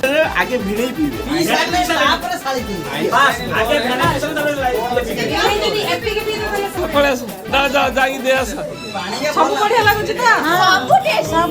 आगे भिड़े ही पीवे जाई दे आस सब बढ़िया लागुची त सब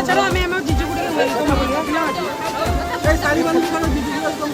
चलो हमें जीजू गुड़ी वेलकम साड़ी जीजू वेलकम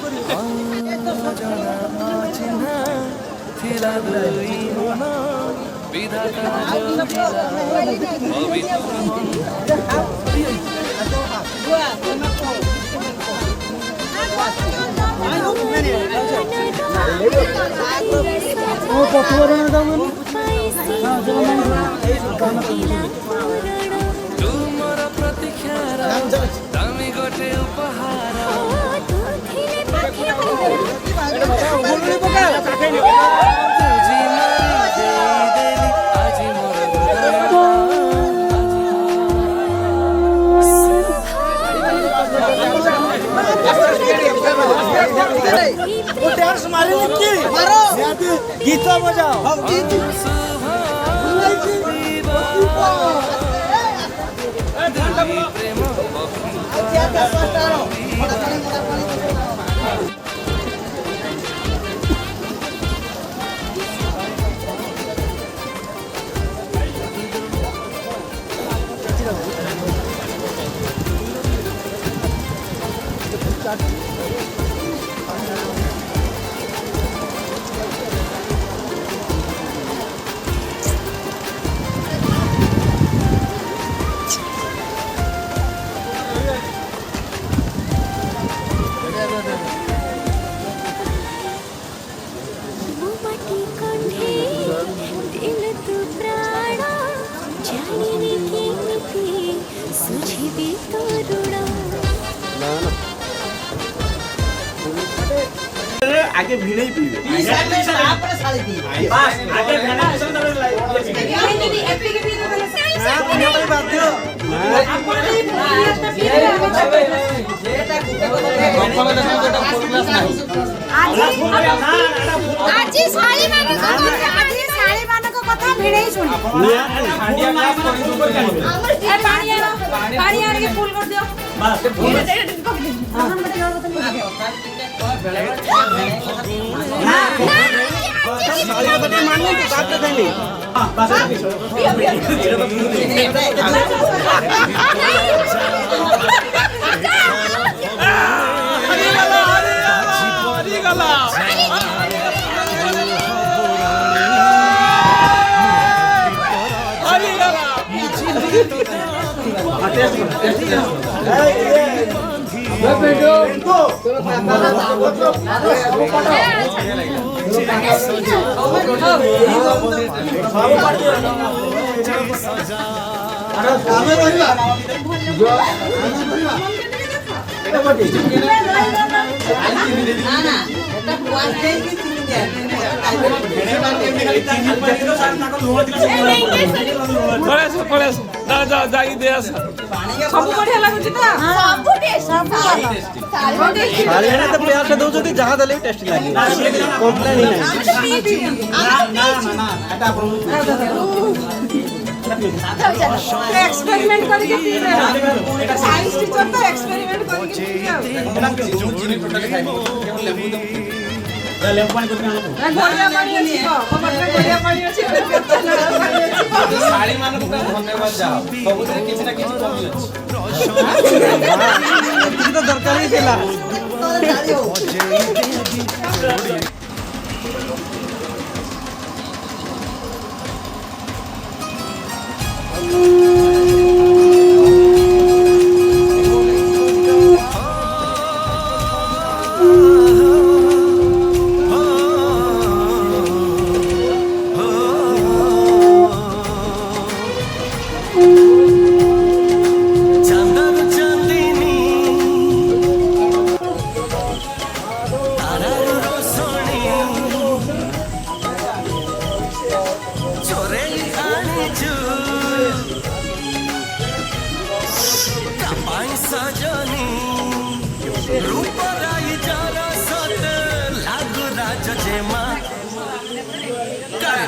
गीत बजाओ आगे भिड़े ही पीवे କଥା ଭିଡେଇ ଶୁଣି ପାଣି ଆଣିକି ଫୁଲ କରିଦିଅ ଯାଇକି ଦେଇ ଆସ। ସବୁ ବଢିଆ ଲାଗୁଛି ତ ଶାଳିଆଟା ତ ପ୍ଲେୟାର ଦଉଛନ୍ତି ଯାହା ଦେଲେ ବି ଟେଷ୍ଟି ଲାଗେ କମ୍ପ୍ଲେନ୍ ହିଁ ନାହିଁ। ଏକ୍ସପେରିମେଣ୍ଟ କରିକି ପିଇବେ ସାଇନ୍ସ ଟିଚର ତ ଏକ୍ସପେରିମେଣ୍ଟ କରିକି ପିଇବେ ଆଉ ଘୋଡ଼ିଆ ପାଣି ଅଛି ମୋ ପାଖରେ ଘୋଡ଼ିଆ ପାଣି ଅଛି ଶାଳୀ ମାନଙ୍କୁ ଧନ୍ୟବାଦ ଯାଅ ସବୁଥିରେ କିଛି ନା କିଛି କମି ଅଛି ଏତିକି ତ ଦରକାର ହିଁ ଥିଲା।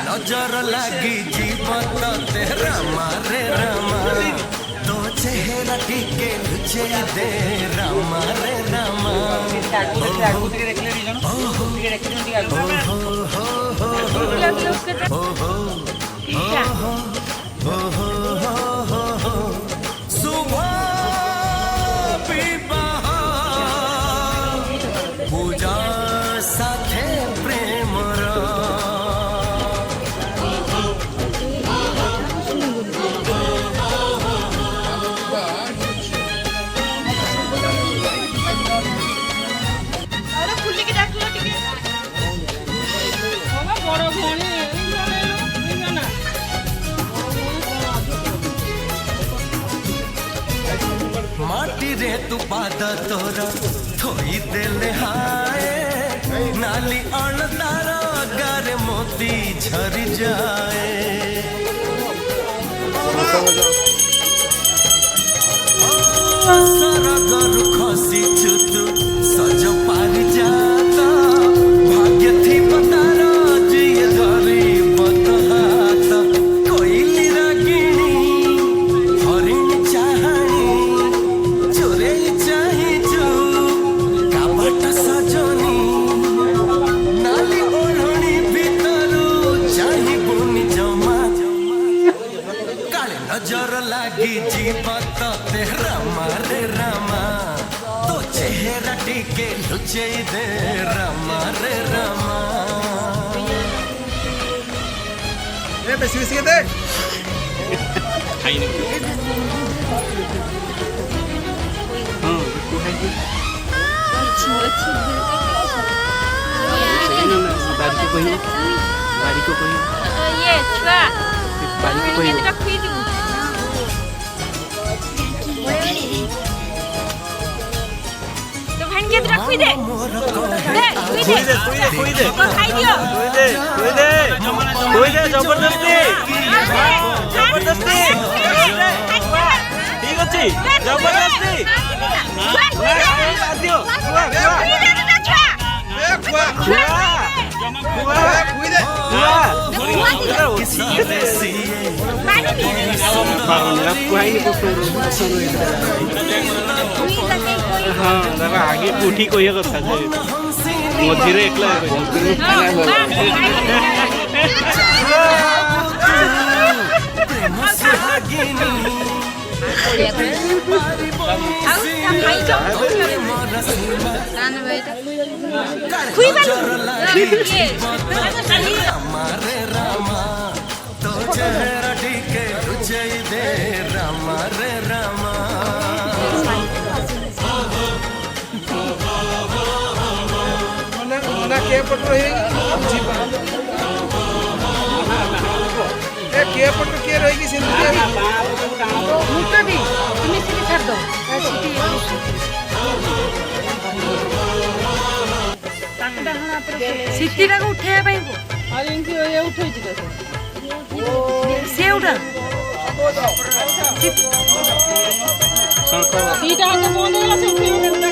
नजर लगी जीवन तेरा मारे रामा तो चेहरा टिके लुचे दे रामा रे रामा सुबह विवाह पूजा साथे प्रेम माटी रे तू पाद तोरा थोई देले हाय नाली अण तारा गारे मोती झरी जाए सरगरु खसी चुतु सज पारि जाता भाग्य थी पतारा जिए धरी बतहात कोइली रागिणी हरिण चाहणी चोरे चाही जो काबाट सजनी नाली ओढ़णी भीतरू चाही बुनी जमा काले नजर लागी जीवत तेरा मारे रामा तो चेहरा टिके लुचे दे रामा रे रामा বেশি বেশি দে ଜବରଦସ୍ତି ଠିକ ଅଛି ଜବରଦସ୍ତି स्वदेशी हाँ दादा आगे कोठी को ये कथा जे मझिरे एकला रामारे रामा तो चेहरा ढीके रुचे दे रामा रे रामा ना के पट रही के पट के रहेगी सिंधी मुट्टा दी तुम्हें सिटी छाड़ दो सिटी टा को उठाया भाई को अरे इनकी ये उठाई जी से उठा सीटा के मोने वाला से उठे